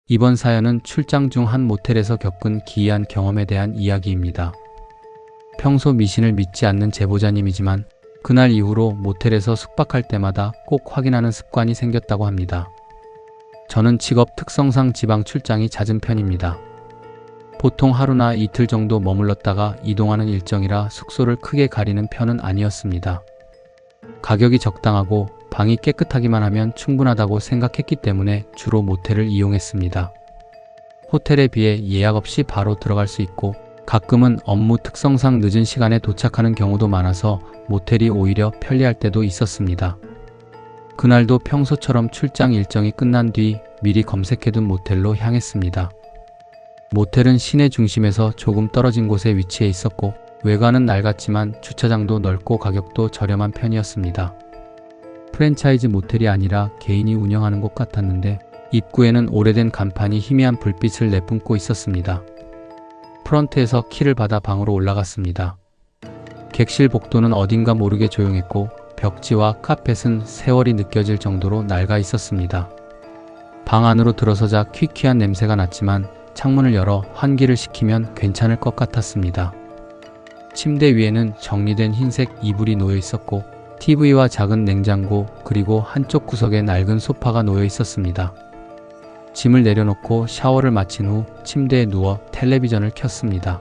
이번 사연은 출장 중 한 모텔에서 겪은 기이한 경험에 대한 이야기입니다. 평소 미신을 믿지 않는 제보자님이지만 그날 이후로 모텔에서 숙박할 때마다 꼭 확인하는 습관이 생겼다고 합니다. 저는 직업 특성상 지방 출장이 잦은 편입니다. 보통 하루나 이틀 정도 머물렀다가 이동하는 일정이라 숙소를 크게 가리는 편은 아니었습니다. 가격이 적당하고 방이 깨끗하기만 하면 충분하다고 생각했기 때문에 주로 모텔을 이용했습니다. 호텔에 비해 예약 없이 바로 들어갈 수 있고 가끔은 업무 특성상 늦은 시간에 도착하는 경우도 많아서 모텔이 오히려 편리할 때도 있었습니다. 그날도 평소처럼 출장 일정이 끝난 뒤 미리 검색해둔 모텔로 향했습니다. 모텔은 시내 중심에서 조금 떨어진 곳에 위치해 있었고 외관은 낡았지만 주차장도 넓고 가격도 저렴한 편이었습니다. 프랜차이즈 모텔이 아니라 개인이 운영하는 곳 같았는데 입구에는 오래된 간판이 희미한 불빛을 내뿜고 있었습니다. 프런트에서 키를 받아 방으로 올라갔습니다. 객실 복도는 어딘가 모르게 조용했고 벽지와 카펫은 세월이 느껴질 정도로 낡아 있었습니다. 방 안으로 들어서자 퀴퀴한 냄새가 났지만 창문을 열어 환기를 시키면 괜찮을 것 같았습니다. 침대 위에는 정리된 흰색 이불이 놓여 있었고 TV와 작은 냉장고 그리고 한쪽 구석에 낡은 소파가 놓여 있었습니다. 짐을 내려놓고 샤워를 마친 후 침대에 누워 텔레비전을 켰습니다.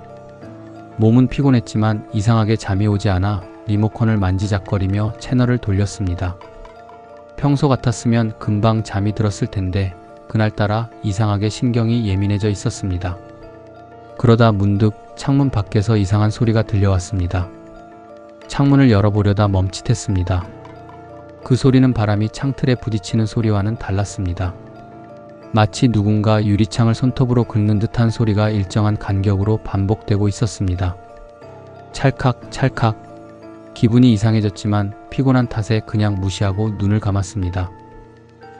몸은 피곤했지만 이상하게 잠이 오지 않아 리모컨을 만지작거리며 채널을 돌렸습니다. 평소 같았으면 금방 잠이 들었을 텐데 그날따라 이상하게 신경이 예민해져 있었습니다. 그러다 문득 창문 밖에서 이상한 소리가 들려왔습니다. 창문을 열어보려다 멈칫했습니다. 그 소리는 바람이 창틀에 부딪히는 소리와는 달랐습니다. 마치 누군가 유리창을 손톱으로 긁는 듯한 소리가 일정한 간격으로 반복되고 있었습니다. 찰칵 찰칵. 기분이 이상해졌지만 피곤한 탓에 그냥 무시하고 눈을 감았습니다.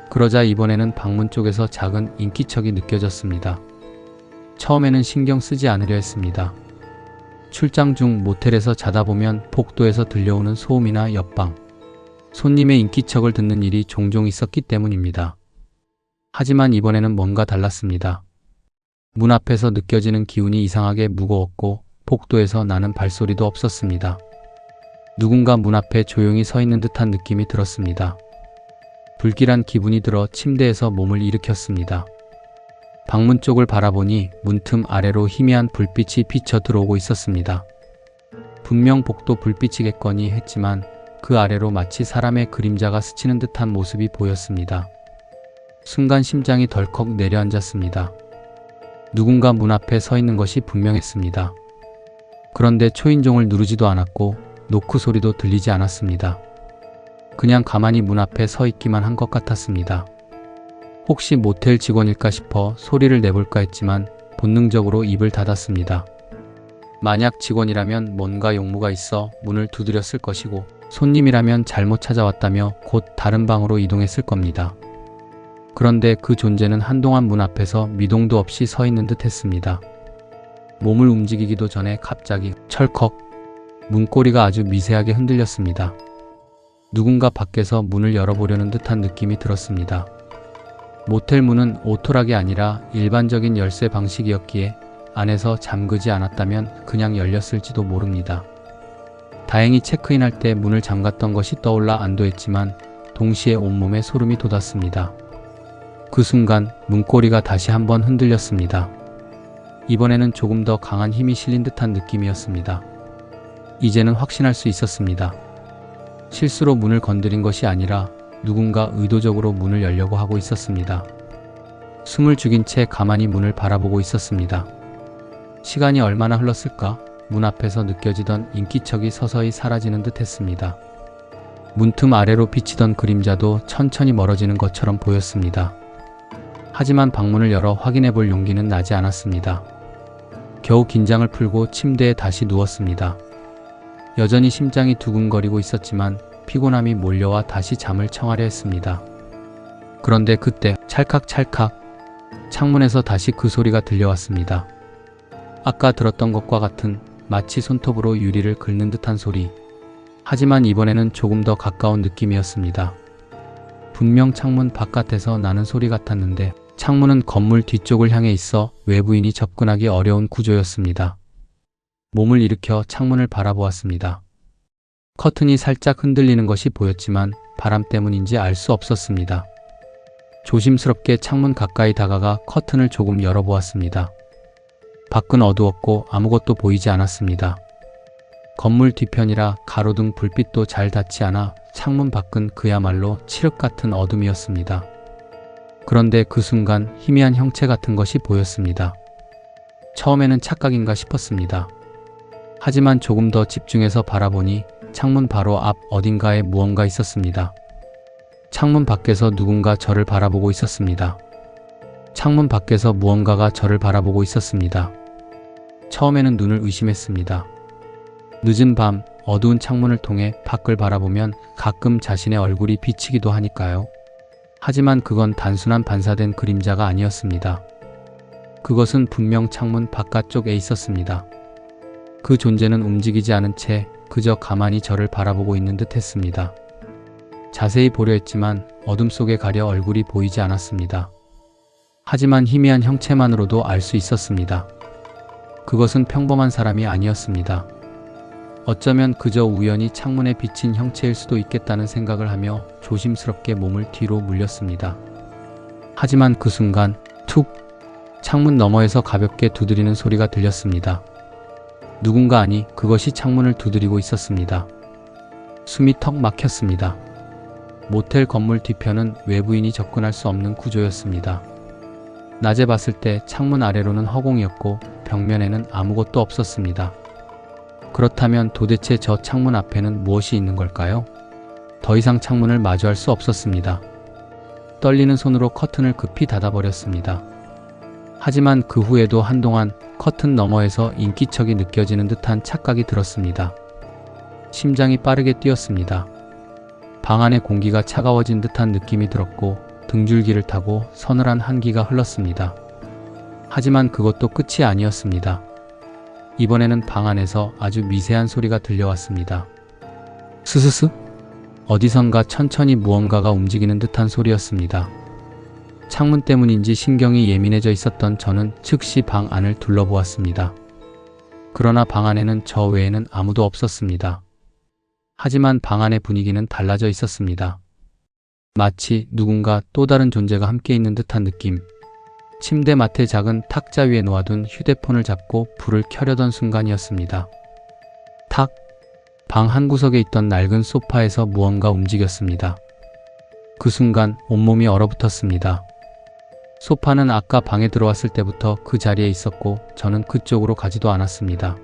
그러자 이번에는 방문 쪽에서 작은 인기척이 느껴졌습니다. 처음에는 신경 쓰지 않으려 했습니다. 출장 중 모텔에서 자다 보면 복도에서 들려오는 소음이나 옆방, 손님의 인기척을 듣는 일이 종종 있었기 때문입니다. 하지만 이번에는 뭔가 달랐습니다. 문 앞에서 느껴지는 기운이 이상하게 무거웠고 복도에서 나는 발소리도 없었습니다. 누군가 문 앞에 조용히 서 있는 듯한 느낌이 들었습니다. 불길한 기분이 들어 침대에서 몸을 일으켰습니다. 방문 쪽을 바라보니 문틈 아래로 희미한 불빛이 비쳐 들어오고 있었습니다. 분명 복도 불빛이겠거니 했지만 그 아래로 마치 사람의 그림자가 스치는 듯한 모습이 보였습니다. 순간 심장이 덜컥 내려앉았습니다. 누군가 문 앞에 서 있는 것이 분명했습니다. 그런데 초인종을 누르지도 않았고 노크 소리도 들리지 않았습니다. 그냥 가만히 문 앞에 서 있기만 한 것 같았습니다. 혹시 모텔 직원일까 싶어 소리를 내볼까 했지만 본능적으로 입을 닫았습니다. 만약 직원이라면 뭔가 용무가 있어 문을 두드렸을 것이고 손님이라면 잘못 찾아왔다며 곧 다른 방으로 이동했을 겁니다. 그런데 그 존재는 한동안 문 앞에서 미동도 없이 서 있는 듯 했습니다. 몸을 움직이기도 전에 갑자기 철컥 문고리가 아주 미세하게 흔들렸습니다. 누군가 밖에서 문을 열어보려는 듯한 느낌이 들었습니다. 모텔 문은 오토락이 아니라 일반적인 열쇠 방식이었기에 안에서 잠그지 않았다면 그냥 열렸을지도 모릅니다. 다행히 체크인할 때 문을 잠갔던 것이 떠올라 안도했지만 동시에 온몸에 소름이 돋았습니다. 그 순간 문고리가 다시 한번 흔들렸습니다. 이번에는 조금 더 강한 힘이 실린 듯한 느낌이었습니다. 이제는 확신할 수 있었습니다. 실수로 문을 건드린 것이 아니라 누군가 의도적으로 문을 열려고 하고 있었습니다. 숨을 죽인 채 가만히 문을 바라보고 있었습니다. 시간이 얼마나 흘렀을까? 문 앞에서 느껴지던 인기척이 서서히 사라지는 듯 했습니다. 문틈 아래로 비치던 그림자도 천천히 멀어지는 것처럼 보였습니다. 하지만 방문을 열어 확인해 볼 용기는 나지 않았습니다. 겨우 긴장을 풀고 침대에 다시 누웠습니다. 여전히 심장이 두근거리고 있었지만 피곤함이 몰려와 다시 잠을 청하려 했습니다. 그런데 그때 찰칵찰칵 창문에서 다시 그 소리가 들려왔습니다. 아까 들었던 것과 같은 마치 손톱으로 유리를 긁는 듯한 소리. 하지만 이번에는 조금 더 가까운 느낌이었습니다. 분명 창문 바깥에서 나는 소리 같았는데 창문은 건물 뒤쪽을 향해 있어 외부인이 접근하기 어려운 구조였습니다. 몸을 일으켜 창문을 바라보았습니다. 커튼이 살짝 흔들리는 것이 보였지만 바람 때문인지 알 수 없었습니다. 조심스럽게 창문 가까이 다가가 커튼을 조금 열어보았습니다. 밖은 어두웠고 아무것도 보이지 않았습니다. 건물 뒤편이라 가로등 불빛도 잘 닿지 않아 창문 밖은 그야말로 칠흑 같은 어둠이었습니다. 그런데 그 순간 희미한 형체 같은 것이 보였습니다. 처음에는 착각인가 싶었습니다. 하지만 조금 더 집중해서 바라보니 창문 바로 앞 어딘가에 무언가 있었습니다. 창문 밖에서 누군가 저를 바라보고 있었습니다. 창문 밖에서 무언가가 저를 바라보고 있었습니다. 처음에는 눈을 의심했습니다. 늦은 밤 어두운 창문을 통해 밖을 바라보면 가끔 자신의 얼굴이 비치기도 하니까요. 하지만 그건 단순한 반사된 그림자가 아니었습니다. 그것은 분명 창문 바깥쪽에 있었습니다. 그 존재는 움직이지 않은 채 그저 가만히 저를 바라보고 있는 듯 했습니다. 자세히 보려 했지만 어둠 속에 가려 얼굴이 보이지 않았습니다. 하지만 희미한 형체만으로도 알 수 있었습니다. 그것은 평범한 사람이 아니었습니다. 어쩌면 그저 우연히 창문에 비친 형체일 수도 있겠다는 생각을 하며 조심스럽게 몸을 뒤로 물렸습니다. 하지만 그 순간 툭! 창문 너머에서 가볍게 두드리는 소리가 들렸습니다. 누군가 아니 그것이 창문을 두드리고 있었습니다. 숨이 턱 막혔습니다. 모텔 건물 뒤편은 외부인이 접근할 수 없는 구조였습니다. 낮에 봤을 때 창문 아래로는 허공이었고 벽면에는 아무것도 없었습니다. 그렇다면 도대체 저 창문 앞에는 무엇이 있는 걸까요? 더 이상 창문을 마주할 수 없었습니다. 떨리는 손으로 커튼을 급히 닫아버렸습니다. 하지만 그 후에도 한동안 커튼 너머에서 인기척이 느껴지는 듯한 착각이 들었습니다. 심장이 빠르게 뛰었습니다. 방 안의 공기가 차가워진 듯한 느낌이 들었고 등줄기를 타고 서늘한 한기가 흘렀습니다. 하지만 그것도 끝이 아니었습니다. 이번에는 방 안에서 아주 미세한 소리가 들려왔습니다. 스스스? 어디선가 천천히 무언가가 움직이는 듯한 소리였습니다. 창문 때문인지 신경이 예민해져 있었던 저는 즉시 방 안을 둘러보았습니다. 그러나 방 안에는 저 외에는 아무도 없었습니다. 하지만 방 안의 분위기는 달라져 있었습니다. 마치 누군가 또 다른 존재가 함께 있는 듯한 느낌. 침대 맡의 작은 탁자 위에 놓아둔 휴대폰을 잡고 불을 켜려던 순간이었습니다. 탁! 방 한구석에 있던 낡은 소파에서 무언가 움직였습니다. 그 순간 온몸이 얼어붙었습니다. 소파는 아까 방에 들어왔을 때부터 그 자리에 있었고 저는 그쪽으로 가지도 않았습니다.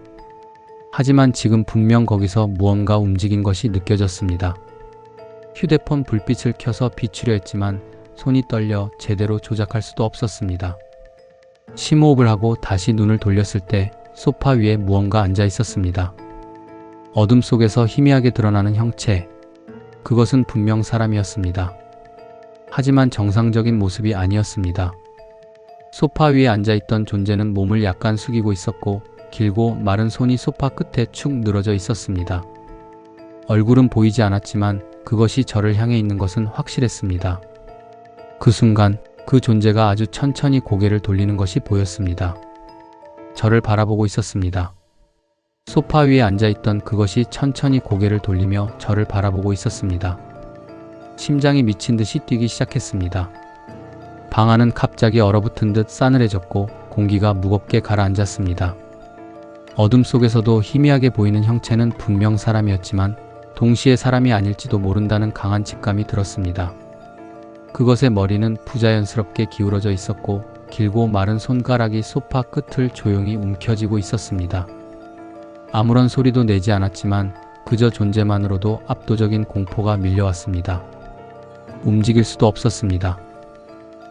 하지만 지금 분명 거기서 무언가 움직인 것이 느껴졌습니다. 휴대폰 불빛을 켜서 비추려 했지만 손이 떨려 제대로 조작할 수도 없었습니다. 심호흡을 하고 다시 눈을 돌렸을 때 소파 위에 무언가 앉아 있었습니다. 어둠 속에서 희미하게 드러나는 형체. 그것은 분명 사람이었습니다. 하지만 정상적인 모습이 아니었습니다. 소파 위에 앉아있던 존재는 몸을 약간 숙이고 있었고 길고 마른 손이 소파 끝에 축 늘어져 있었습니다. 얼굴은 보이지 않았지만 그것이 저를 향해 있는 것은 확실했습니다. 그 순간 그 존재가 아주 천천히 고개를 돌리는 것이 보였습니다. 저를 바라보고 있었습니다. 소파 위에 앉아있던 그것이 천천히 고개를 돌리며 저를 바라보고 있었습니다. 심장이 미친 듯이 뛰기 시작했습니다. 방 안은 갑자기 얼어붙은 듯 싸늘해졌고 공기가 무겁게 가라앉았습니다. 어둠 속에서도 희미하게 보이는 형체는 분명 사람이었지만 동시에 사람이 아닐지도 모른다는 강한 직감이 들었습니다. 그것의 머리는 부자연스럽게 기울어져 있었고 길고 마른 손가락이 소파 끝을 조용히 움켜쥐고 있었습니다. 아무런 소리도 내지 않았지만 그저 존재만으로도 압도적인 공포가 밀려왔습니다. 움직일 수도 없었습니다.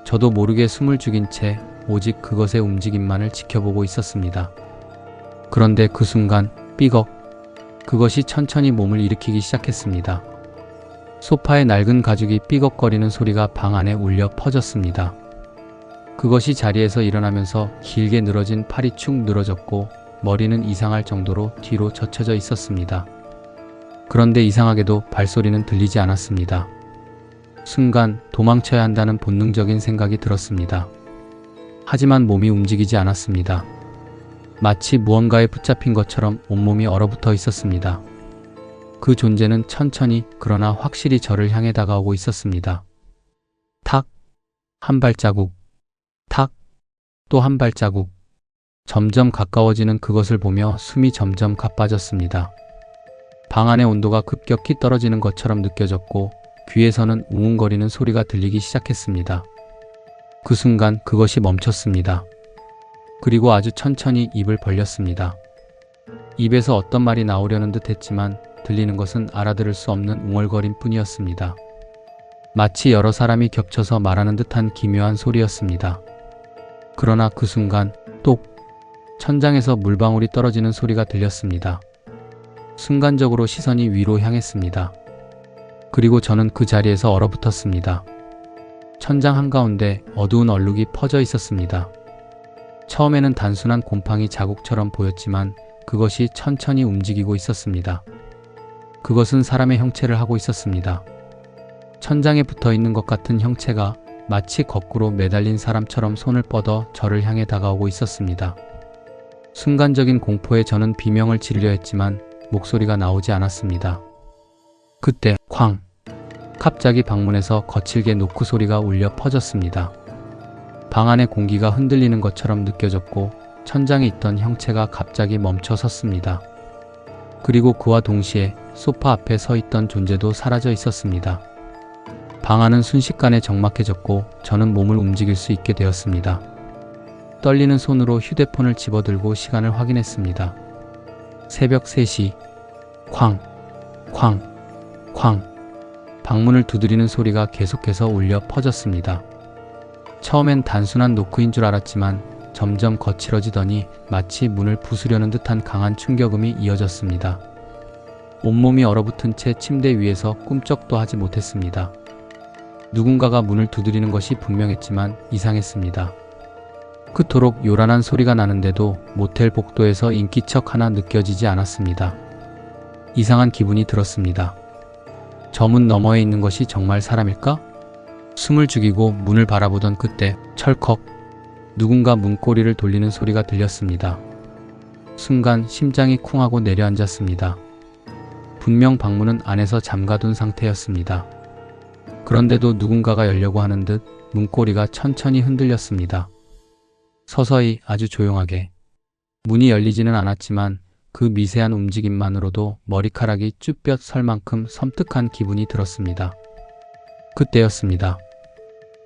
저도 모르게 숨을 죽인 채 오직 그것의 움직임만을 지켜보고 있었습니다. 그런데 그 순간 삐걱! 그것이 천천히 몸을 일으키기 시작했습니다. 소파의 낡은 가죽이 삐걱거리는 소리가 방 안에 울려 퍼졌습니다. 그것이 자리에서 일어나면서 길게 늘어진 팔이 축 늘어졌고 머리는 이상할 정도로 뒤로 젖혀져 있었습니다. 그런데 이상하게도 발소리는 들리지 않았습니다. 순간 도망쳐야 한다는 본능적인 생각이 들었습니다. 하지만 몸이 움직이지 않았습니다. 마치 무언가에 붙잡힌 것처럼 온몸이 얼어붙어 있었습니다. 그 존재는 천천히 그러나 확실히 저를 향해 다가오고 있었습니다. 탁! 한 발자국. 탁! 또 한 발자국. 점점 가까워지는 그것을 보며 숨이 점점 가빠졌습니다. 방 안의 온도가 급격히 떨어지는 것처럼 느껴졌고 귀에서는 웅웅거리는 소리가 들리기 시작했습니다. 그 순간 그것이 멈췄습니다. 그리고 아주 천천히 입을 벌렸습니다. 입에서 어떤 말이 나오려는 듯 했지만 들리는 것은 알아들을 수 없는 웅얼거림 뿐이었습니다. 마치 여러 사람이 겹쳐서 말하는 듯한 기묘한 소리였습니다. 그러나 그 순간 똑! 천장에서 물방울이 떨어지는 소리가 들렸습니다. 순간적으로 시선이 위로 향했습니다. 그리고 저는 그 자리에서 얼어붙었습니다. 천장 한가운데 어두운 얼룩이 퍼져 있었습니다. 처음에는 단순한 곰팡이 자국처럼 보였지만 그것이 천천히 움직이고 있었습니다. 그것은 사람의 형체를 하고 있었습니다. 천장에 붙어 있는 것 같은 형체가 마치 거꾸로 매달린 사람처럼 손을 뻗어 저를 향해 다가오고 있었습니다. 순간적인 공포에 저는 비명을 지르려 했지만 목소리가 나오지 않았습니다. 그때 쾅! 갑자기 방문에서 거칠게 노크 소리가 울려 퍼졌습니다. 방 안의 공기가 흔들리는 것처럼 느껴졌고 천장에 있던 형체가 갑자기 멈춰 섰습니다. 그리고 그와 동시에 소파 앞에 서 있던 존재도 사라져 있었습니다. 방 안은 순식간에 적막해졌고 저는 몸을 움직일 수 있게 되었습니다. 떨리는 손으로 휴대폰을 집어들고 시간을 확인했습니다. 새벽 3시. 쾅! 쾅! 쾅! 방문을 두드리는 소리가 계속해서 울려 퍼졌습니다. 처음엔 단순한 노크인 줄 알았지만 점점 거칠어지더니 마치 문을 부수려는 듯한 강한 충격음이 이어졌습니다. 온몸이 얼어붙은 채 침대 위에서 꿈쩍도 하지 못했습니다. 누군가가 문을 두드리는 것이 분명했지만 이상했습니다. 그토록 요란한 소리가 나는데도 모텔 복도에서 인기척 하나 느껴지지 않았습니다. 이상한 기분이 들었습니다. 저 문 너머에 있는 것이 정말 사람일까? 숨을 죽이고 문을 바라보던 그때 철컥! 누군가 문고리를 돌리는 소리가 들렸습니다. 순간 심장이 쿵하고 내려앉았습니다. 분명 방문은 안에서 잠가둔 상태였습니다. 그런데도 누군가가 열려고 하는 듯 문고리가 천천히 흔들렸습니다. 서서히 아주 조용하게. 문이 열리지는 않았지만 그 미세한 움직임만으로도 머리카락이 쭈뼛 설 만큼 섬뜩한 기분이 들었습니다. 그때였습니다.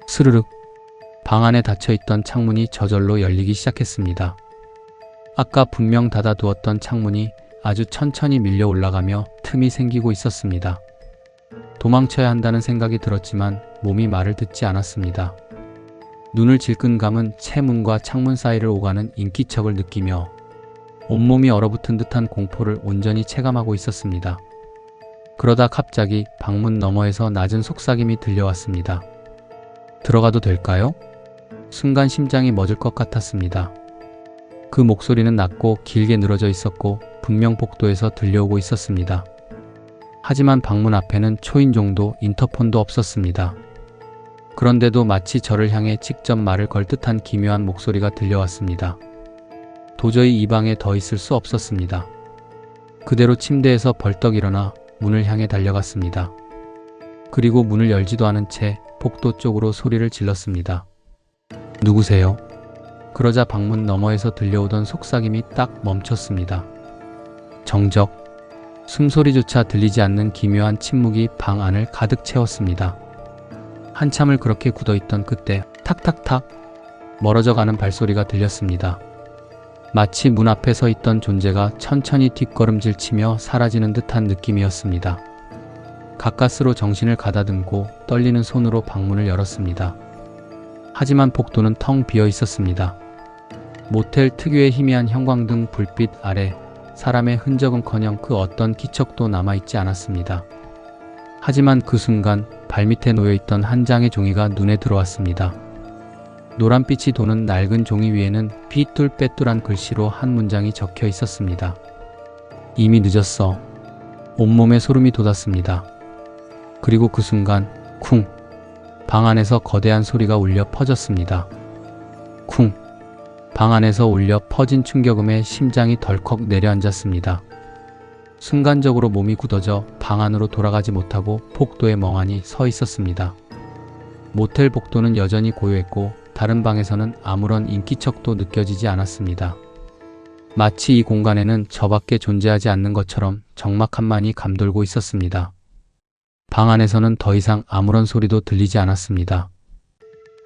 스르륵! 방 안에 닫혀있던 창문이 저절로 열리기 시작했습니다. 아까 분명 닫아두었던 창문이 아주 천천히 밀려 올라가며 틈이 생기고 있었습니다. 도망쳐야 한다는 생각이 들었지만 몸이 말을 듣지 않았습니다. 눈을 질끈 감은 채 문과 창문 사이를 오가는 인기척을 느끼며 온몸이 얼어붙은 듯한 공포를 온전히 체감하고 있었습니다. 그러다 갑자기 방문 너머에서 낮은 속삭임이 들려왔습니다. 들어가도 될까요? 순간 심장이 멎을 것 같았습니다. 그 목소리는 낮고 길게 늘어져 있었고 분명 복도에서 들려오고 있었습니다. 하지만 방문 앞에는 초인종도 인터폰도 없었습니다. 그런데도 마치 저를 향해 직접 말을 걸 듯한 기묘한 목소리가 들려왔습니다. 도저히 이 방에 더 있을 수 없었습니다. 그대로 침대에서 벌떡 일어나 문을 향해 달려갔습니다. 그리고 문을 열지도 않은 채 복도 쪽으로 소리를 질렀습니다. 누구세요? 그러자 방문 너머에서 들려오던 속삭임이 딱 멈췄습니다. 정적. 숨소리조차 들리지 않는 기묘한 침묵이 방 안을 가득 채웠습니다. 한참을 그렇게 굳어있던 그때 탁탁탁 멀어져가는 발소리가 들렸습니다. 마치 문 앞에 서 있던 존재가 천천히 뒷걸음질 치며 사라지는 듯한 느낌이었습니다. 가까스로 정신을 가다듬고 떨리는 손으로 방문을 열었습니다. 하지만 복도는 텅 비어 있었습니다. 모텔 특유의 희미한 형광등 불빛 아래 사람의 흔적은커녕 그 어떤 기척도 남아있지 않았습니다. 하지만 그 순간 발밑에 놓여있던 한 장의 종이가 눈에 들어왔습니다. 노란빛이 도는 낡은 종이 위에는 삐뚤빼뚤한 글씨로 한 문장이 적혀 있었습니다. 이미 늦었어. 온몸에 소름이 돋았습니다. 그리고 그 순간 쿵! 방 안에서 거대한 소리가 울려 퍼졌습니다. 쿵! 방 안에서 울려 퍼진 충격음에 심장이 덜컥 내려앉았습니다. 순간적으로 몸이 굳어져 방 안으로 돌아가지 못하고 복도에 멍하니 서 있었습니다. 모텔 복도는 여전히 고요했고 다른 방에서는 아무런 인기척도 느껴지지 않았습니다. 마치 이 공간에는 저밖에 존재하지 않는 것처럼 적막함만이 감돌고 있었습니다. 방 안에서는 더 이상 아무런 소리도 들리지 않았습니다.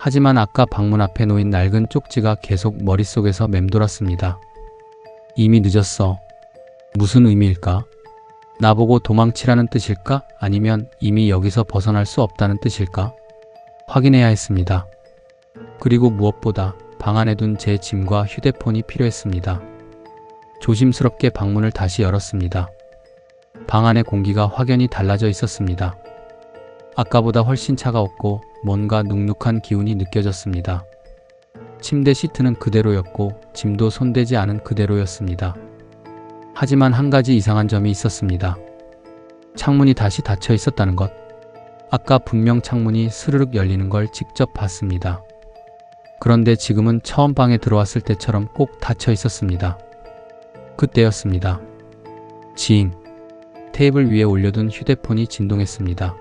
하지만 아까 방문 앞에 놓인 낡은 쪽지가 계속 머릿속에서 맴돌았습니다. 이미 늦었어. 무슨 의미일까? 나보고 도망치라는 뜻일까? 아니면 이미 여기서 벗어날 수 없다는 뜻일까? 확인해야 했습니다. 그리고 무엇보다 방 안에 둔 제 짐과 휴대폰이 필요했습니다. 조심스럽게 방문을 다시 열었습니다. 방 안의 공기가 확연히 달라져 있었습니다. 아까보다 훨씬 차가웠고 뭔가 눅눅한 기운이 느껴졌습니다. 침대 시트는 그대로였고 짐도 손대지 않은 그대로였습니다. 하지만 한 가지 이상한 점이 있었습니다. 창문이 다시 닫혀 있었다는 것. 아까 분명 창문이 스르륵 열리는 걸 직접 봤습니다. 그런데 지금은 처음 방에 들어왔을 때처럼 꼭 닫혀 있었습니다. 그때였습니다. 징! 테이블 위에 올려둔 휴대폰이 진동했습니다.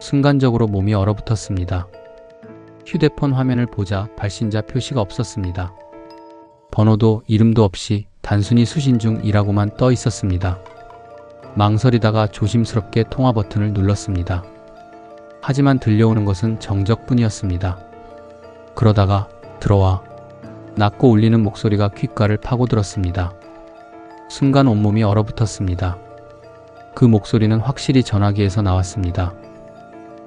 순간적으로 몸이 얼어붙었습니다. 휴대폰 화면을 보자 발신자 표시가 없었습니다. 번호도 이름도 없이 단순히 수신 중이라고만 떠 있었습니다. 망설이다가 조심스럽게 통화 버튼을 눌렀습니다. 하지만 들려오는 것은 정적뿐이었습니다. 그러다가 들어와. 낮고 울리는 목소리가 귓가를 파고들었습니다. 순간 온몸이 얼어붙었습니다. 그 목소리는 확실히 전화기에서 나왔습니다.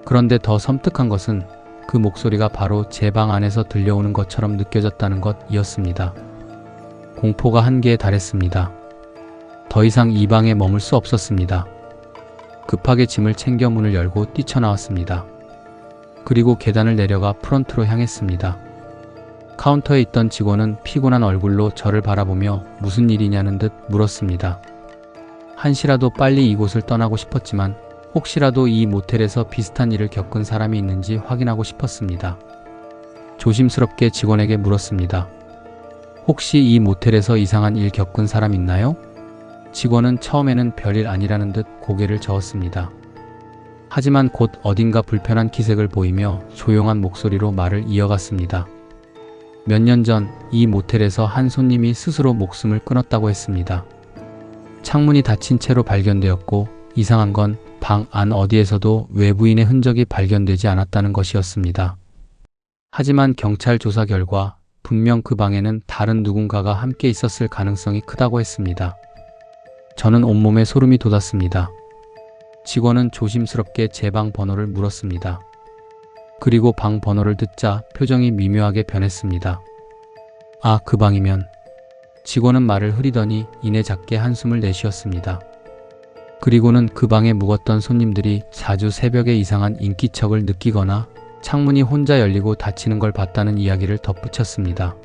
그런데 더 섬뜩한 것은 그 목소리가 바로 제 방 안에서 들려오는 것처럼 느껴졌다는 것이었습니다. 공포가 한계에 달했습니다. 더 이상 이 방에 머물 수 없었습니다. 급하게 짐을 챙겨 문을 열고 뛰쳐나왔습니다. 그리고 계단을 내려가 프런트로 향했습니다. 카운터에 있던 직원은 피곤한 얼굴로 저를 바라보며 무슨 일이냐는 듯 물었습니다. 한시라도 빨리 이곳을 떠나고 싶었지만 혹시라도 이 모텔에서 비슷한 일을 겪은 사람이 있는지 확인하고 싶었습니다. 조심스럽게 직원에게 물었습니다. 혹시 이 모텔에서 이상한 일 겪은 사람 있나요? 직원은 처음에는 별일 아니라는 듯 고개를 저었습니다. 하지만 곧 어딘가 불편한 기색을 보이며 조용한 목소리로 말을 이어갔습니다. 몇 년 전 이 모텔에서 한 손님이 스스로 목숨을 끊었다고 했습니다. 창문이 닫힌 채로 발견되었고 이상한 건 방 안 어디에서도 외부인의 흔적이 발견되지 않았다는 것이었습니다. 하지만 경찰 조사 결과 분명 그 방에는 다른 누군가가 함께 있었을 가능성이 크다고 했습니다. 저는 온몸에 소름이 돋았습니다. 직원은 조심스럽게 제 방 번호를 물었습니다. 그리고 방 번호를 듣자 표정이 미묘하게 변했습니다. 아, 그 방이면. 직원은 말을 흐리더니 이내 작게 한숨을 내쉬었습니다. 그리고는 그 방에 묵었던 손님들이 자주 새벽에 이상한 인기척을 느끼거나 창문이 혼자 열리고 닫히는 걸 봤다는 이야기를 덧붙였습니다.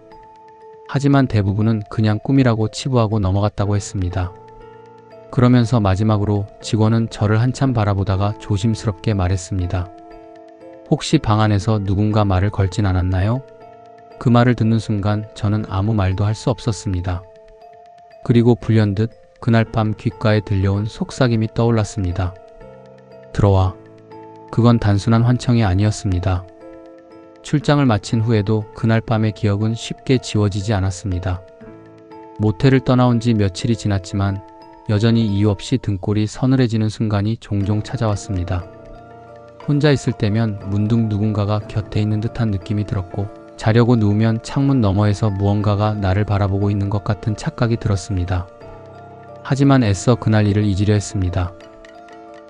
하지만 대부분은 그냥 꿈이라고 치부하고 넘어갔다고 했습니다. 그러면서 마지막으로 직원은 저를 한참 바라보다가 조심스럽게 말했습니다. 혹시 방 안에서 누군가 말을 걸진 않았나요? 그 말을 듣는 순간 저는 아무 말도 할 수 없었습니다. 그리고 불현듯 그날 밤 귓가에 들려온 속삭임이 떠올랐습니다. 들어와. 그건 단순한 환청이 아니었습니다. 출장을 마친 후에도 그날 밤의 기억은 쉽게 지워지지 않았습니다. 모텔을 떠나온 지 며칠이 지났지만 여전히 이유 없이 등골이 서늘해지는 순간이 종종 찾아왔습니다. 혼자 있을 때면 문득 누군가가 곁에 있는 듯한 느낌이 들었고 자려고 누우면 창문 너머에서 무언가가 나를 바라보고 있는 것 같은 착각이 들었습니다. 하지만 애써 그날 일을 잊으려 했습니다.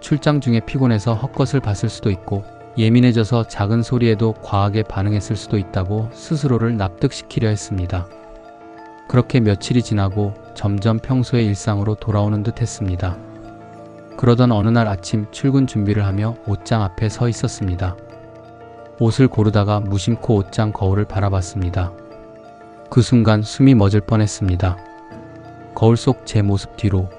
출장 중에 피곤해서 헛것을 봤을 수도 있고 예민해져서 작은 소리에도 과하게 반응했을 수도 있다고 스스로를 납득시키려 했습니다. 그렇게 며칠이 지나고 점점 평소의 일상으로 돌아오는 듯 했습니다. 그러던 어느 날 아침 출근 준비를 하며 옷장 앞에 서 있었습니다. 옷을 고르다가 무심코 옷장 거울을 바라봤습니다. 그 순간 숨이 멎을 뻔했습니다. 거울 속 제 모습 뒤로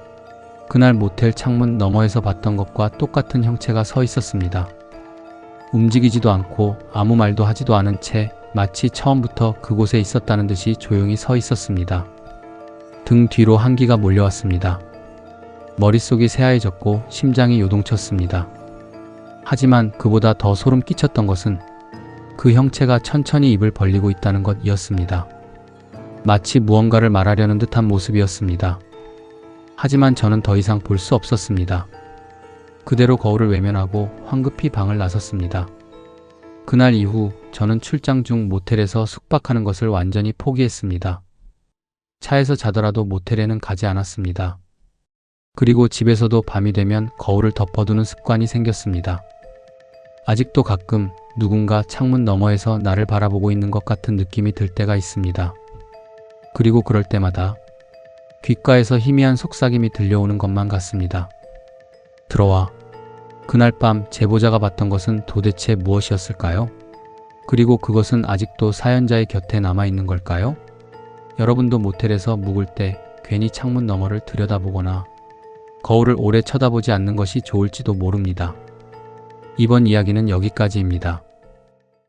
그날 모텔 창문 너머에서 봤던 것과 똑같은 형체가 서 있었습니다. 움직이지도 않고 아무 말도 하지도 않은 채 마치 처음부터 그곳에 있었다는 듯이 조용히 서 있었습니다. 등 뒤로 한기가 몰려왔습니다. 머릿속이 새하얘졌고 심장이 요동쳤습니다. 하지만 그보다 더 소름 끼쳤던 것은 그 형체가 천천히 입을 벌리고 있다는 것이었습니다. 마치 무언가를 말하려는 듯한 모습이었습니다. 하지만 저는 더 이상 볼 수 없었습니다. 그대로 거울을 외면하고 황급히 방을 나섰습니다. 그날 이후 저는 출장 중 모텔에서 숙박하는 것을 완전히 포기했습니다. 차에서 자더라도 모텔에는 가지 않았습니다. 그리고 집에서도 밤이 되면 거울을 덮어두는 습관이 생겼습니다. 아직도 가끔 누군가 창문 너머에서 나를 바라보고 있는 것 같은 느낌이 들 때가 있습니다. 그리고 그럴 때마다 귓가에서 희미한 속삭임이 들려오는 것만 같습니다. 들어와. 그날 밤 제보자가 봤던 것은 도대체 무엇이었을까요? 그리고 그것은 아직도 사연자의 곁에 남아있는 걸까요? 여러분도 모텔에서 묵을 때 괜히 창문 너머를 들여다보거나 거울을 오래 쳐다보지 않는 것이 좋을지도 모릅니다. 이번 이야기는 여기까지입니다.